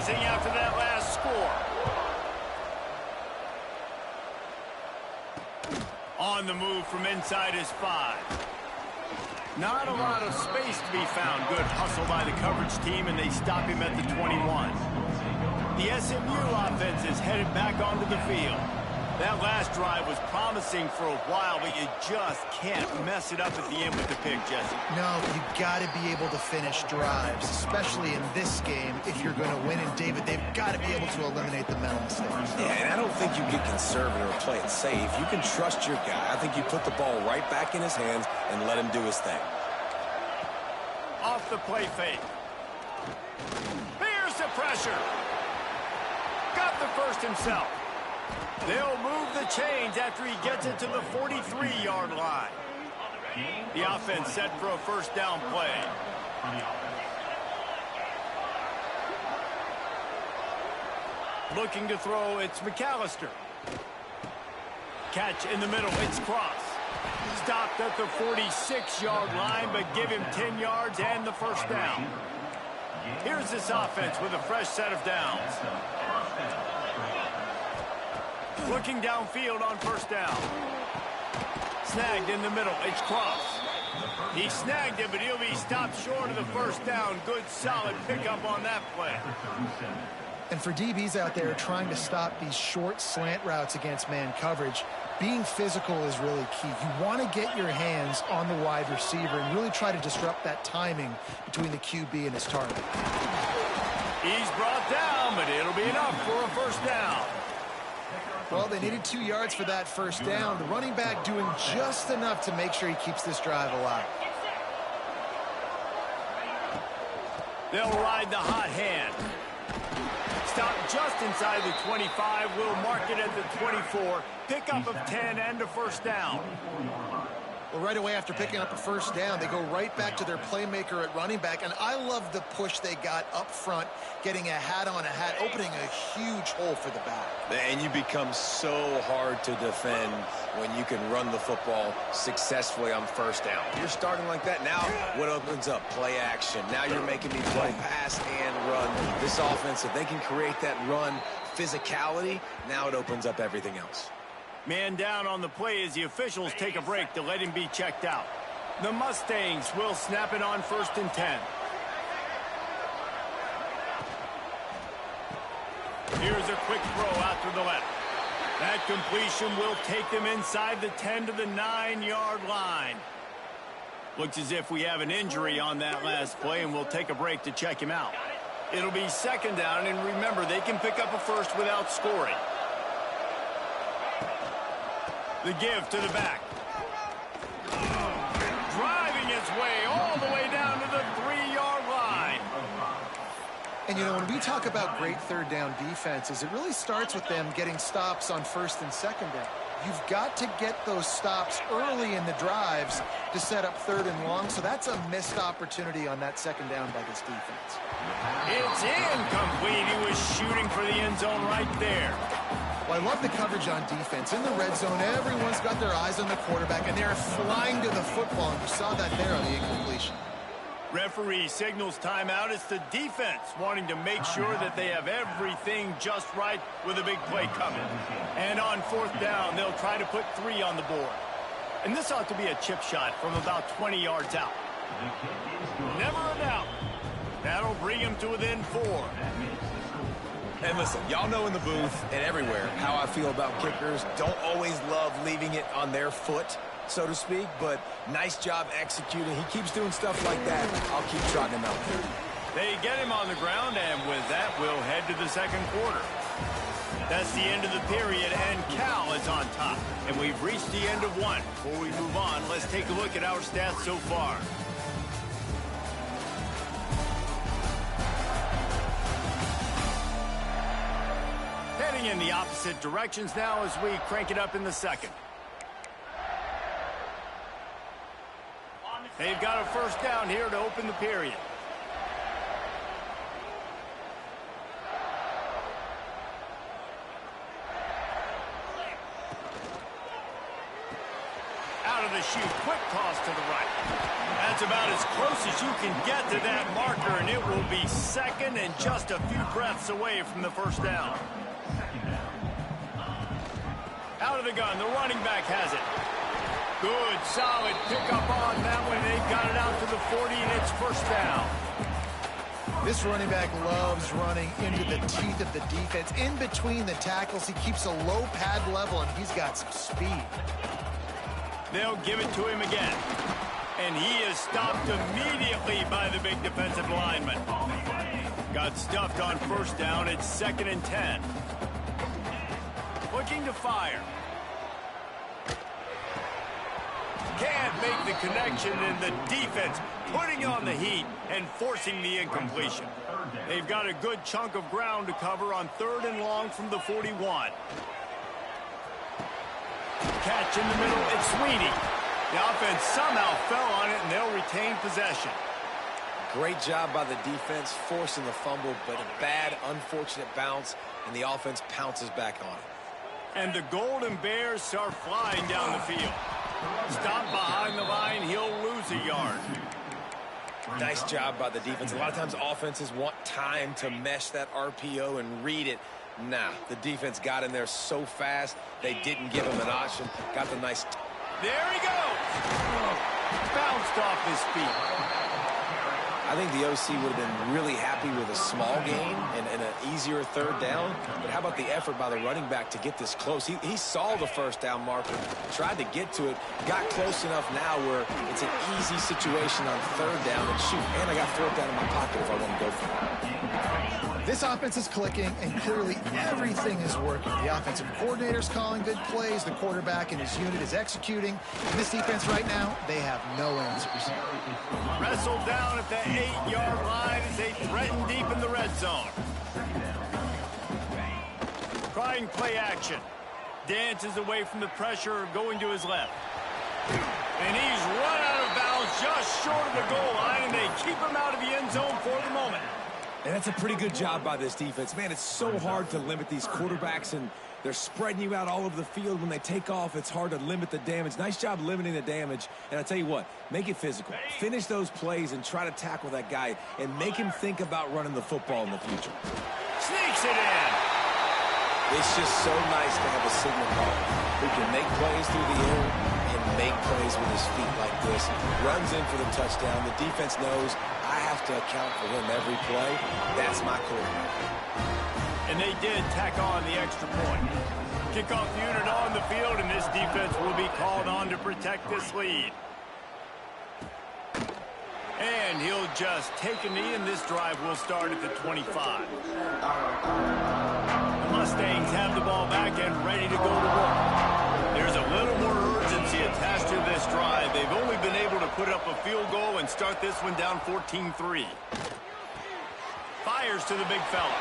pausing after that last score. On the move from inside his 5. Not a lot of space to be found. Good hustle by the coverage team, and they stop him at the 21. The SMU offense is headed back onto the field. That last drive was promising for a while, but you just can't mess it up at the end with the pick, Jesse. No, you got to be able to finish drives, especially in this game. If you're going to win, and David, they've got to be able to eliminate the mental mistakes. Yeah, and I don't think you get conservative or play it safe. You can trust your guy. I think you put the ball right back in his hands and let him do his thing. Off the play fake. Here's the pressure. Got the first himself. They'll move the chains after he gets it to the 43-yard line. The offense set for a first down play. Looking to throw, it's McAllister. Catch in the middle, it's Cross. Stopped at the 46-yard line, but give him 10 yards and the first down. Here's this offense with a fresh set of downs. Looking downfield on first down. Snagged in the middle. It's Cross. He snagged it, but he'll be stopped short of the first down. Good, solid pickup on that play. And for DBs out there trying to stop these short slant routes against man coverage, being physical is really key. You want to get your hands on the wide receiver and really try to disrupt that timing between the QB and his target. He's brought down, but it'll be enough for a first down. Well, they needed 2 yards for that first down. The running back doing just enough to make sure he keeps this drive alive. They'll ride the hot hand. Stop just inside the 25. We'll mark it at the 24. Pickup of 10 and a first down. Well, right away after picking up a first down, they go right back to their playmaker at running back. And I love the push they got up front, getting a hat on a hat, opening a huge hole for the back. And you become so hard to defend when you can run the football successfully on first down. You're starting like that. Now what opens up? Play action. Now you're making me play pass and run. This offense, if they can create that run physicality, now it opens up everything else. Man down on the play as the officials take a break to let him be checked out. The Mustangs will snap it on 1st and 10. Here's a quick throw out to the left. That completion will take them inside the 10 to the 9-yard line. Looks as if we have an injury on that last play, and we'll take a break to check him out. It'll be 2nd down, and remember, they can pick up a first without scoring. The give to the back. Driving its way all the way down to the 3-yard line. And, you know, when we talk about great third down defenses, it really starts with them getting stops on 1st and 2nd down. You've got to get those stops early in the drives to set up 3rd and long, so that's a missed opportunity on that 2nd down by this defense. It's incomplete. He was shooting for the end zone right there. Well, I love the coverage on defense. In the red zone, everyone's got their eyes on the quarterback, and they're flying to the football, and you saw that there on the incompletion. Referee signals timeout. It's the defense wanting to make sure that they have everything just right with a big play coming. And on 4th down, they'll try to put 3 on the board. And this ought to be a chip shot from about 20 yards out. Never a doubt. That'll bring him to within 4. And listen, y'all know in the booth and everywhere how I feel about kickers. Don't always love leaving it on their foot, so to speak, but nice job executing. He keeps doing stuff like that. I'll keep trotting him out there. They get him on the ground, and with that, we'll head to the 2nd quarter. That's the end of the period, and Cal is on top. And we've reached the end of 1. Before we move on, let's take a look at our stats so far. Heading in the opposite directions now as we crank it up in the 2nd. They've got a first down here to open the period. Out of the chute, quick toss to the right. That's about as close as you can get to that marker, and it will be second and just a few breaths away from the first down. Out of the gun, the running back has it. Good, solid pickup on that one. They've got it out to the 40, and it's first down. This running back loves running into the teeth of the defense. In between the tackles, he keeps a low pad level, and he's got some speed. They'll give it to him again. And he is stopped immediately by the big defensive lineman. Got stuffed on first down. It's 2nd and 10. Looking to fire. Can't make the connection, and the defense putting on the heat and forcing the incompletion. They've got a good chunk of ground to cover on 3rd and long from the 41. Catch in the middle, it's Sweeney. The offense somehow fell on it, and they'll retain possession. Great job by the defense forcing the fumble, but a bad, unfortunate bounce, and the offense pounces back on it. And the Golden Bears start flying down the field. Stop behind the line, he'll lose a yard. Nice job by the defense. A lot of times offenses want time to mesh that RPO and read it. Nah, the defense got in there so fast, they didn't give him an option. Got the nice... There he goes! Bounced off his feet. I think the OC would have been really happy with a small gain and an easier 3rd down. But how about the effort by the running back to get this close? He saw the first down marker, tried to get to it, got close enough now where it's an easy situation on 3rd down. And shoot, and I got 4th down in my pocket if I want to go for it. This offense is clicking, and clearly everything is working. The offensive coordinator's calling good plays. The quarterback and his unit is executing. And this defense right now, they have no answers. Wrestled down at the 8-yard line as they threaten deep in the red zone. Trying play action. Dances away from the pressure, going to his left. And he's run out of bounds just short of the goal line, and they keep him out of the end zone for the moment. And that's a pretty good job by this defense. Man, it's so hard to limit these quarterbacks, and they're spreading you out all over the field. When they take off, it's hard to limit the damage. Nice job limiting the damage. And I tell you what, make it physical. Finish those plays and try to tackle that guy and make him think about running the football in the future. Sneaks it in. It's just so nice to have a signal call who can make plays through the air and make plays with his feet like this. Runs in for the touchdown. The defense knows I have to account for him every play. That's my quarterback. And they did tack on the extra point. Kickoff unit on the field, and this defense will be called on to protect this lead. And he'll just take a knee, and this drive will start at the 25. The Mustangs have the ball back and ready to go to work. There's a little more urgency attached to this drive. They've only been able to put up a field goal and start this one down 14-3. Fires to the big fella.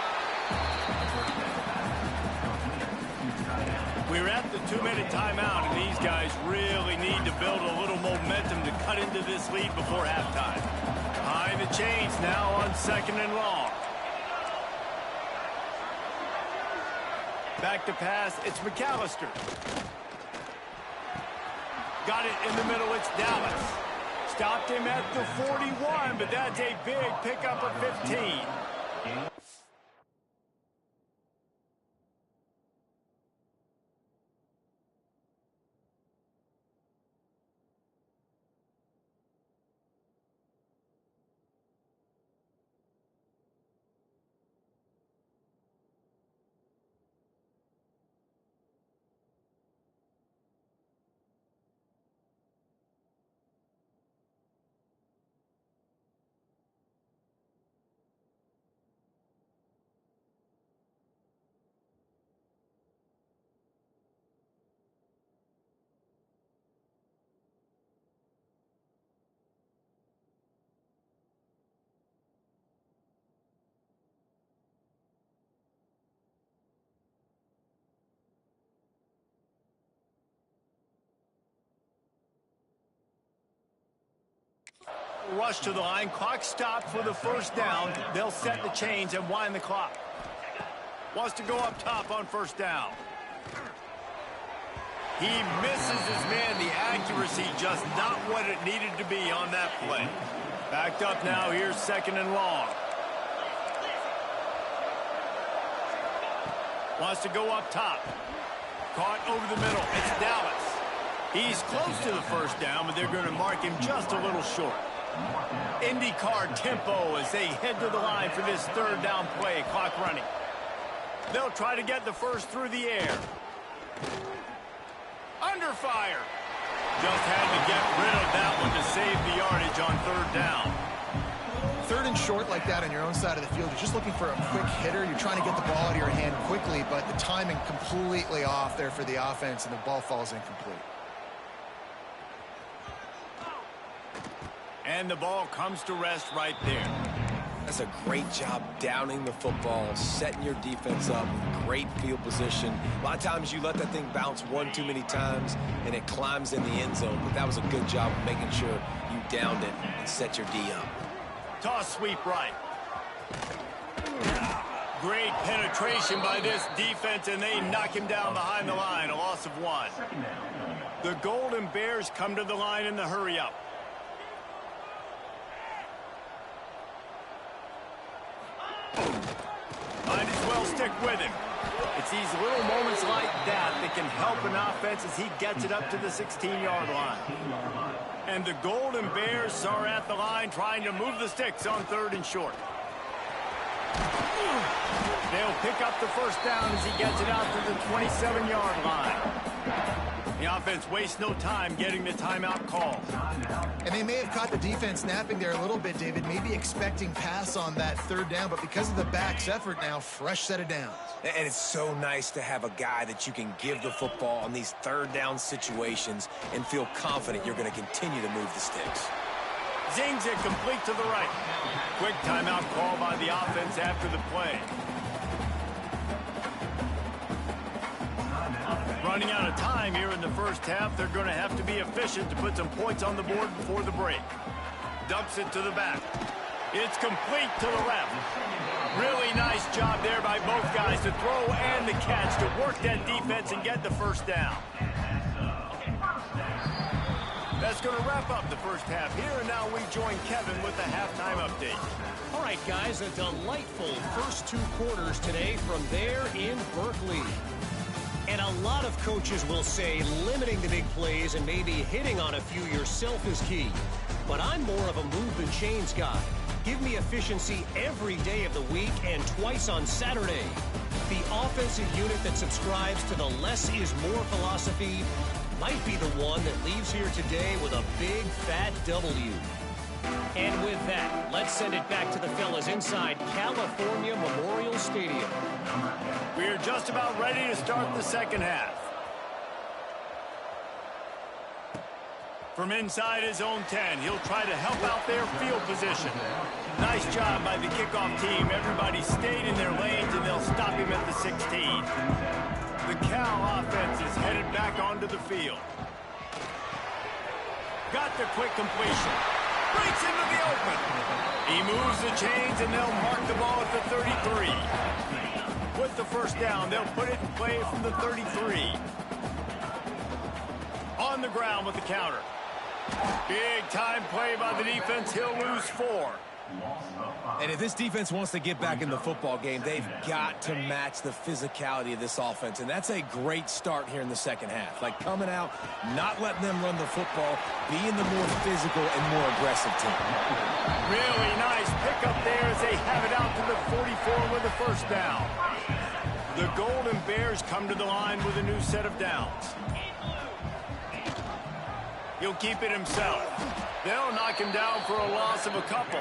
We're at the 2-minute timeout, and these guys really need to build a little momentum to cut into this lead before halftime. Behind the chains now on 2nd and long. Back to pass, it's McAllister. Got it in the middle, it's Dallas. Stopped him at the 41, but that's a big pickup of 15. Rush to the line. Clock stopped for the first down. They'll set the chains and wind the clock. Wants to go up top on first down. He misses his man. The accuracy just not what it needed to be on that play. Backed up now. Here's 2nd and long. Wants to go up top. Caught over the middle. It's Dallas. He's close to the first down, but they're going to mark him just a little short. IndyCar tempo as they head to the line for this 3rd down play. Clock running. They'll try to get the first through the air. Under fire. Just had to get rid of that one to save the yardage on 3rd down. 3rd and short like that on your own side of the field. You're just looking for a quick hitter. You're trying to get the ball out of your hand quickly, but the timing completely off there for the offense, and the ball falls incomplete. And the ball comes to rest right there. That's a great job downing the football, setting your defense up, great field position. A lot of times you let that thing bounce one too many times and it climbs in the end zone, but that was a good job of making sure you downed it and set your D up. Toss sweep right. Great penetration by this defense, and they knock him down behind the line, a loss of 1. The Golden Bears come to the line in the hurry-up. Might as well stick with him. It's these little moments like that that can help an offense as he gets it up to the 16-yard line. And the Golden Bears are at the line trying to move the sticks on 3rd and short. They'll pick up the first down as he gets it out to the 27-yard line. The offense wastes no time getting the timeout call. And they may have caught the defense napping there a little bit, David, maybe expecting pass on that 3rd down, but because of the back's effort now, fresh set of downs. And it's so nice to have a guy that you can give the football on these 3rd down situations and feel confident you're going to continue to move the sticks. Zings it complete to the right. Quick timeout call by the offense after the play. Running out of time here in the first half. They're going to have to be efficient to put some points on the board before the break. Dumps it to the back. It's complete to the left. Really nice job there by both guys to throw and the catch to work that defense and get the first down. That's going to wrap up the first half here, and now we join Kevin with the halftime update. All right, guys, a delightful first 2 quarters today from there in Berkeley. And a lot of coaches will say limiting the big plays and maybe hitting on a few yourself is key. But I'm more of a move than chains guy. Give me efficiency every day of the week and twice on Saturday. The offensive unit that subscribes to the less is more philosophy might be the one that leaves here today with a big fat W. And with that, let's send it back to the fellas inside California Memorial Stadium. We're just about ready to start the second half. From inside his own 10, he'll try to help out their field position. Nice job by the kickoff team. Everybody stayed in their lanes, and they'll stop him at the 16. The Cal offense is headed back onto the field. Got the quick completion. Breaks into the open. He moves the chains, and they'll mark the ball at the 33. With the first down, they'll put it in play from the 33. On the ground with the counter. Big time play by the defense. He'll lose 4. And if this defense wants to get back in the football game, they've got to match the physicality of this offense. And that's a great start here in the second half. Like coming out, not letting them run the football, being the more physical and more aggressive team. Really nice pickup there as they have it out to the 44 with the first down. The Golden Bears come to the line with a new set of downs. He'll keep it himself. They'll knock him down for a loss of a couple.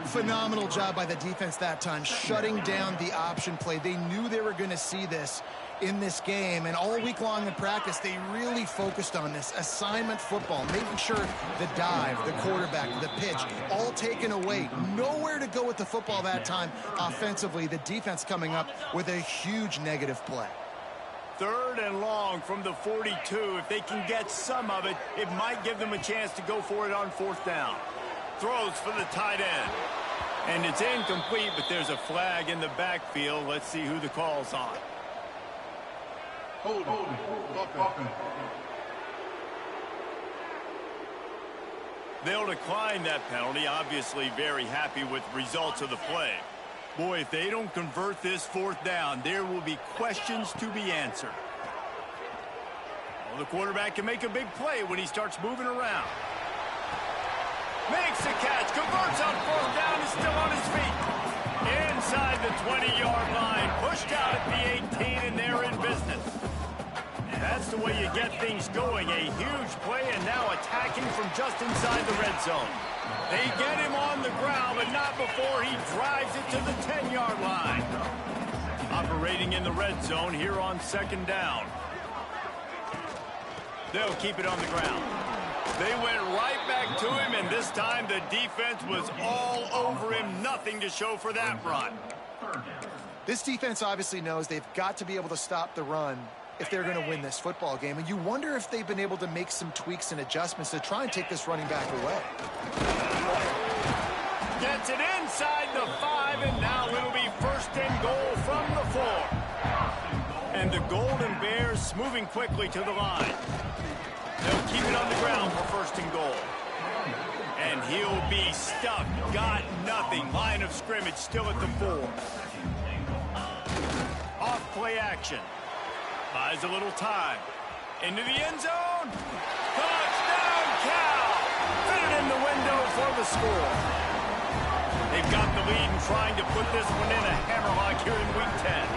Phenomenal job by the defense that time, shutting down the option play. They knew they were going to see this in this game, and all week long in practice, they really focused on this assignment football, making sure the dive, the quarterback, the pitch, all taken away. Nowhere to go with the football that time offensively. The defense coming up with a huge negative play. 3rd and long from the 42. If they can get some of it, it might give them a chance to go for it on 4th down. Throws for the tight end. And it's incomplete, but there's a flag in the backfield. Let's see who the call's on. They'll decline that penalty, obviously very happy with results of the play. Boy, if they don't convert this fourth down, there will be questions to be answered. Well, the quarterback can make a big play when he starts moving around. Makes the catch, converts on fourth down, is still on his feet. Inside the 20-yard line, pushed out at the 18, and they're in business. That's the way you get things going. A huge play, and now attacking from just inside the red zone. They get him on the ground, but not before he drives it to the 10-yard line. Operating in the red zone here on second down. They'll keep it on the ground. They went right back to him, and this time the defense was all over him. Nothing to show for that run. This defense obviously knows they've got to be able to stop the run if they're going to win this football game. And you wonder if they've been able to make some tweaks and adjustments to try and take this running back away. Gets it inside the 5, and now it'll be first and goal from the 4. And the Golden Bears moving quickly to the line. They'll keep it on the ground for first and goal. And he'll be stuck. Got nothing. Line of scrimmage still at the 4. Off play action. Buys a little time. Into the end zone. Touchdown, Cal! Fit it in the window for the score. They've got the lead and trying to put this one in a hammerlock here in Week 10.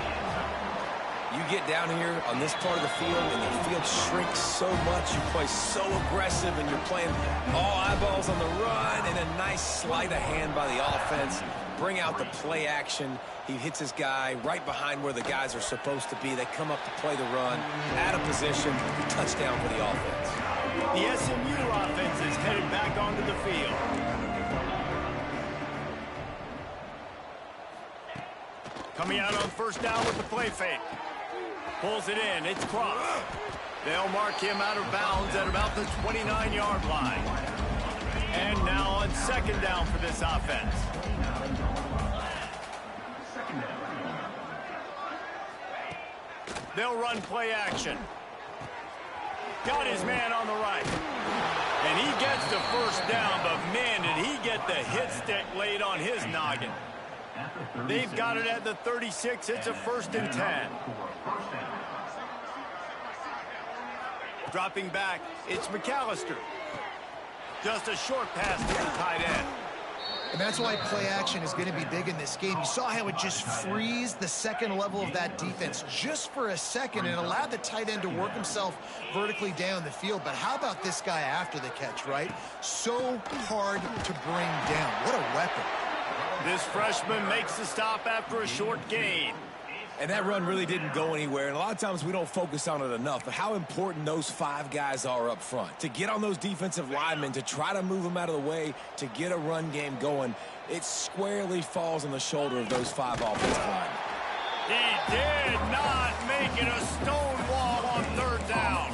You get down here on this part of the field, and the field shrinks so much. You play so aggressive, and you're playing all eyeballs on the run, and a nice sleight of hand by the offense. Bring out the play action. He hits his guy right behind where the guys are supposed to be. They come up to play the run, out of position, touchdown for the offense. The SMU offense is headed back onto the field. Coming out on first down with the play fake. Pulls it in. It's crossed. They'll mark him out of bounds at about the 29-yard line. And now on second down for this offense. They'll run play action. Got his man on the right. And he gets the first down, but man, did he get the hit stick laid on his noggin. They've got it at the 36. It's a first and 10. Dropping back, it's McAllister. Just a short pass to the tight end. And that's why play action is going to be big in this game. You saw how it just frees the second level of that defense just for a second and allowed the tight end to work himself vertically down the field. But how about this guy after the catch, right? So hard to bring down. What a weapon. This freshman makes the stop after a short gain. And that run really didn't go anywhere. And a lot of times we don't focus on it enough. But how important those 5 guys are up front. To get on those defensive linemen, to try to move them out of the way, to get a run game going, it squarely falls on the shoulder of those 5 offensive linemen. He did not make it a stone wall on third down.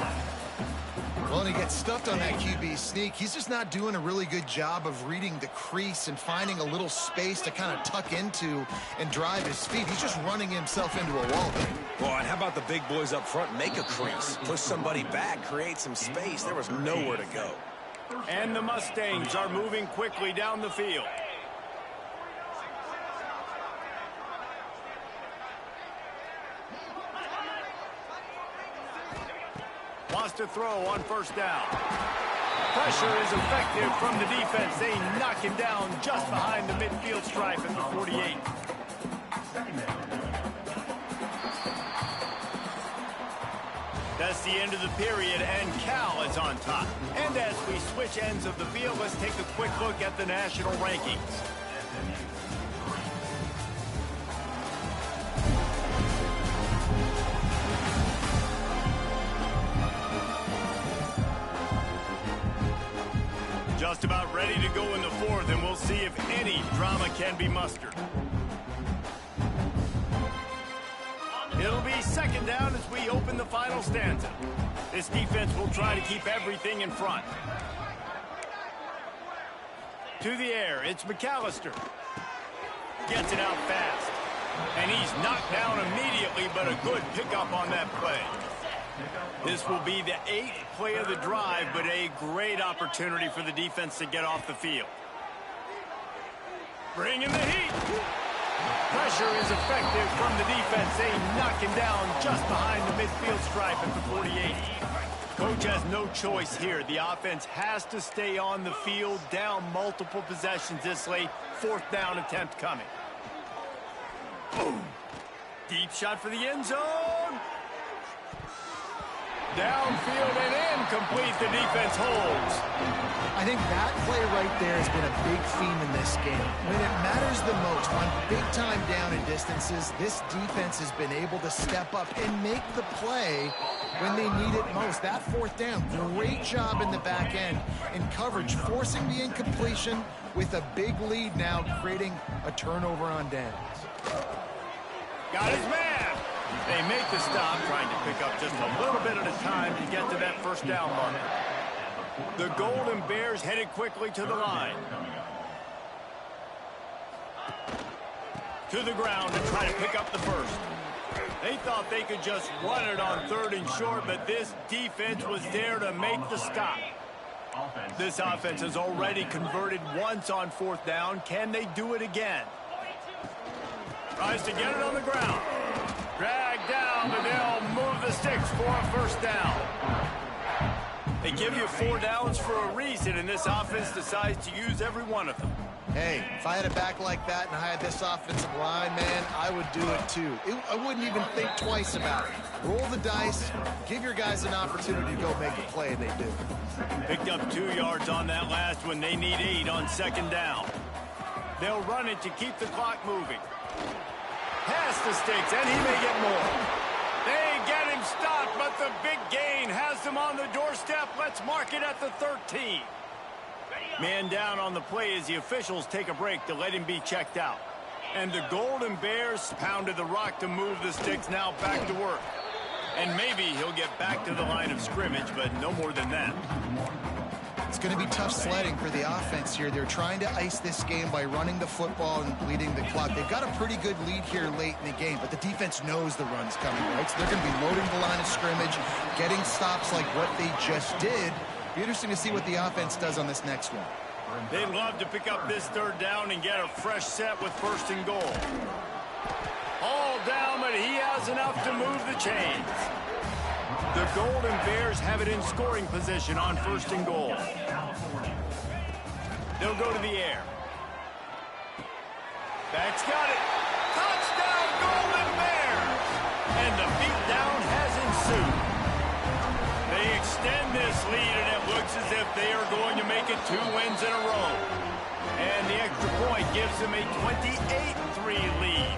Well, and he gets stuffed on that QB sneak. He's just not doing a really good job of reading the crease and finding a little space to kind of tuck into and drive his feet. He's just running himself into a wall there. Boy, and how about the big boys up front? Make a crease. Push somebody back. Create some space. There was nowhere to go. And the Mustangs are moving quickly down the field. Wants to throw on first down. Pressure is effective from the defense. They knock him down just behind the midfield stripe at the 48. That's the end of the period, and Cal is on top. And as we switch ends of the field, let's take a quick look at the national rankings. Just about ready to go in the fourth, and we'll see if any drama can be mustered. It'll be second down as we open the final stanza. This defense will try to keep everything in front. To the air, it's McAllister. Gets it out fast. And he's knocked down immediately, but a good pickup on that play. This will be the 8th play of the drive, but a great opportunity for the defense to get off the field. Bringing the heat. Pressure is effective from the defense. They knock him down just behind the midfield stripe at the 48. Coach has no choice here. The offense has to stay on the field, down multiple possessions this late. 4th down attempt coming. Boom. Deep shot for the end zone. Downfield and incomplete. The defense holds. I think that play right there has been a big theme in this game. When it matters the most, on big-time down and distances, this defense has been able to step up and make the play when they need it most. That 4th down, great job in the back end in coverage, forcing the incompletion with a big lead now, creating a turnover on downs. Got his man. They make the stop, trying to pick up just a little bit at a time to get to that 1st down mark. The Golden Bears headed quickly to the line. To the ground to try to pick up the 1st. They thought they could just run it on 3rd and short, but this defense was there to make the stop. This offense has already converted once on 4th down. Can they do it again? Tries to get it on the ground. Drag down, but they'll move the sticks for a 1st down. They give you 4 downs for a reason, and this offense decides to use every one of them. Hey, if I had a back like that and I had this offensive line, man, I would do it too. I wouldn't even think twice about it. Roll the dice, give your guys an opportunity to go make a play, and they do. Picked up 2 yards on that last one. They need 8 on 2nd down. They'll run it to keep the clock moving. Past the sticks, and he may get more. They get him stopped, but the big gain has them on the doorstep. Let's mark it at the 13. Man down on the play as the officials take a break to let him be checked out. And the Golden Bears pounded the rock to move the sticks, now back to work. And maybe he'll get back to the line of scrimmage, but no more than that. It's going to be tough sledding for the offense here. They're trying to ice this game by running the football and leading the clock. They've got a pretty good lead here late in the game, but the defense knows the run's coming, right? So they're going to be loading the line of scrimmage, getting stops like what they just did. Be interesting to see what the offense does on this next one. They'd love to pick up this 3rd down and get a fresh set with 1st and goal. All down, but he has enough to move the chains. The Golden Bears have it in scoring position on 1st and goal. They'll go to the air. Back's got it. Touchdown, Golden Bears! And the beatdown has ensued. They extend this lead, and it looks as if they are going to make it 2 wins in a row. And the extra point gives them a 28-3 lead.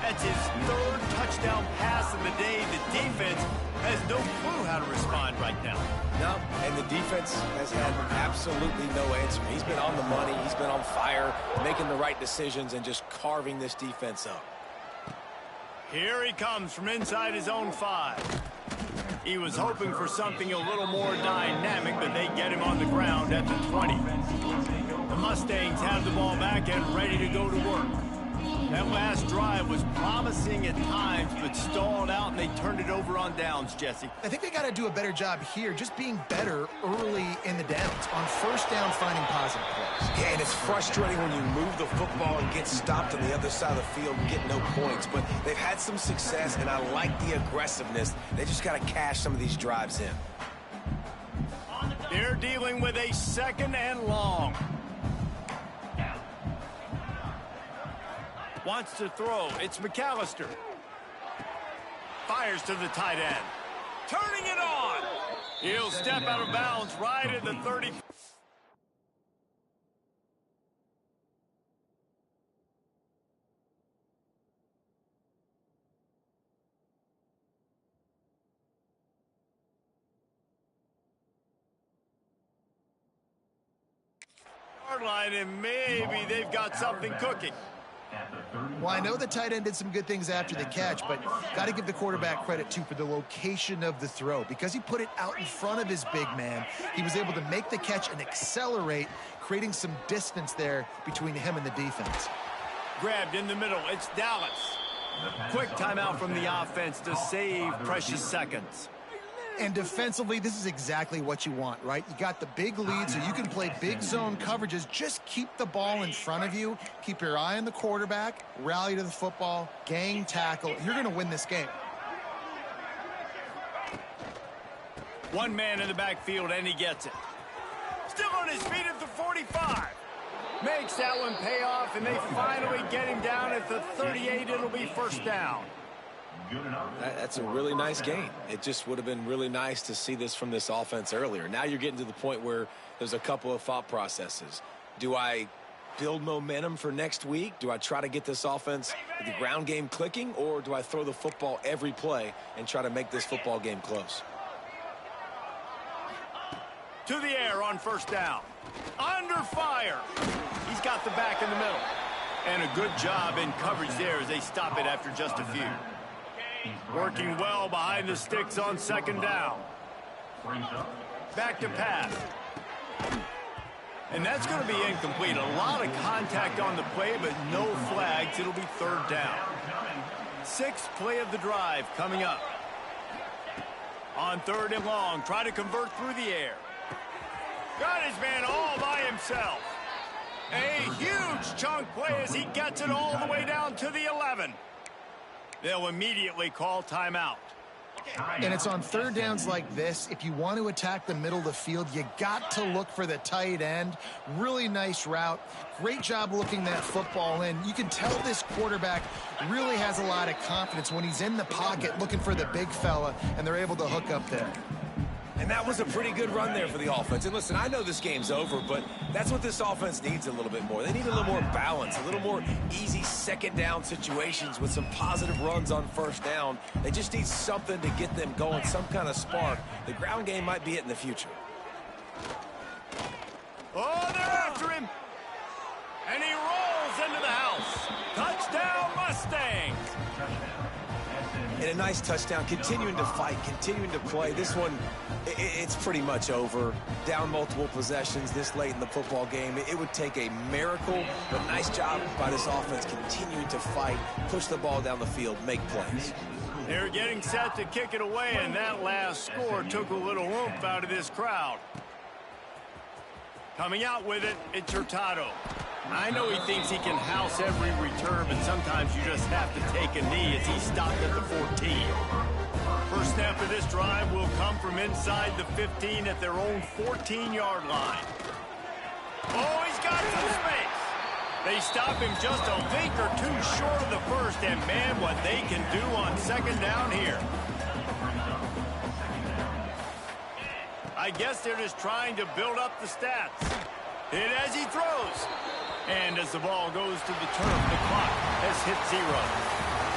That's his 3rd touchdown pass of the day. The defense has no clue how to respond right now. No, and the defense has had absolutely no answer. He's been on the money. He's been on fire, making the right decisions and just carving this defense up. Here he comes from inside his own 5. He was hoping for something a little more dynamic, but they get him on the ground at the 20. The Mustangs have the ball back and ready to go to work. That last drive was promising at times, but stalled out, and they turned it over on downs, Jesse. I think they got to do a better job here, just being better early in the downs. On 1st down, finding positive plays. Yeah, and it's frustrating when you move the football and get stopped on the other side of the field and get no points. But they've had some success, and I like the aggressiveness. They just got to cash some of these drives in. They're dealing with a 2nd and long. Wants to throw. It's McAllister. Fires to the tight end. Turning it on. He'll step out of bounds right at the 30. Line, and maybe they've got something cooking. Well, I know the tight end did some good things after the catch, but got to give the quarterback credit, too, for the location of the throw. Because he put it out in front of his big man, he was able to make the catch and accelerate, creating some distance there between him and the defense. Grabbed in the middle. It's Dallas. Quick timeout from the offense to save precious seconds. And defensively, this is exactly what you want, right? You got the big lead, so you can play big zone coverages. Just keep the ball in front of you. Keep your eye on the quarterback. Rally to the football. Gang tackle. You're going to win this game. One man in the backfield, and he gets it. Still on his feet at the 45. Makes that one pay off, and they finally get him down at the 38. It'll be first down. That's a really nice game. It just would have been really nice to see this from this offense earlier. Now you're getting to the point where there's a couple of thought processes. Do I build momentum for next week? Do I try to get this offense, the ground game clicking, or do I throw the football every play and try to make this football game close? To the air on first down. Under fire. He's got the back in the middle. And a good job in coverage there as they stop it after just a few. Working well behind the sticks on second down. Back to pass. And that's going to be incomplete. A lot of contact on the play, but no flags. It'll be third down. Sixth play of the drive coming up. On third and long, try to convert through the air. Got his man all by himself. A huge chunk play as he gets it all the way down to the 11. They'll immediately call timeout. And it's on third downs like this. If you want to attack the middle of the field, you got to look for the tight end. Really nice route. Great job looking that football in. You can tell this quarterback really has a lot of confidence when he's in the pocket looking for the big fella, and they're able to hook up there. And that was a pretty good run there for the offense. And listen, I know this game's over, but that's what this offense needs a little bit more. They need a little more balance, a little more easy second down situations with some positive runs on first down. They just need something to get them going, some kind of spark. The ground game might be it in the future. Oh, they're after him. And he rolls into the house. Touchdown, Mustangs. And a nice touchdown, continuing to fight, continuing to play. This one, it's pretty much over. Down multiple possessions this late in the football game. It would take a miracle, but nice job by this offense continuing to fight, push the ball down the field, make plays. They're getting set to kick it away, and that last score took a little oomph out of this crowd. Coming out with it, it's Hurtado. I know he thinks he can house every return, but sometimes you just have to take a knee as he's stopped at the 14. First snap of this drive will come from inside the 15 at their own 14-yard line. Oh, he's got some space. They stop him just a link or two short of the first, and man, what they can do on second down here. I guess they're just trying to build up the stats. Hit as he throws. And as the ball goes to the turf, the clock has hit 0.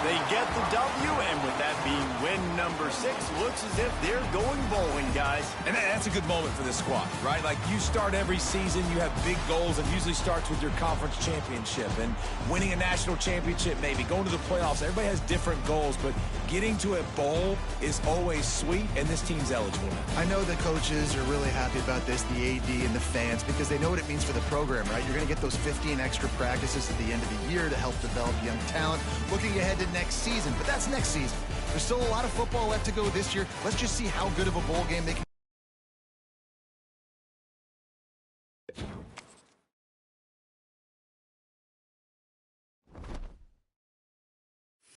They get the W, and with that being win number 6, looks as if they're going bowling, guys. And that's a good moment for this squad, right? Like, you start every season, you have big goals, and usually starts with your conference championship and winning a national championship, maybe going to the playoffs. Everybody has different goals, but getting to a bowl is always sweet, and this team's eligible. I know the coaches are really happy about this, the AD and the fans, because they know what it means for the program, right? You're going to get those 15 extra practices at the end of the year to help develop young talent. Looking ahead to next season, but that's next season. There's still a lot of football left to go this year. Let's just see how good of a bowl game they can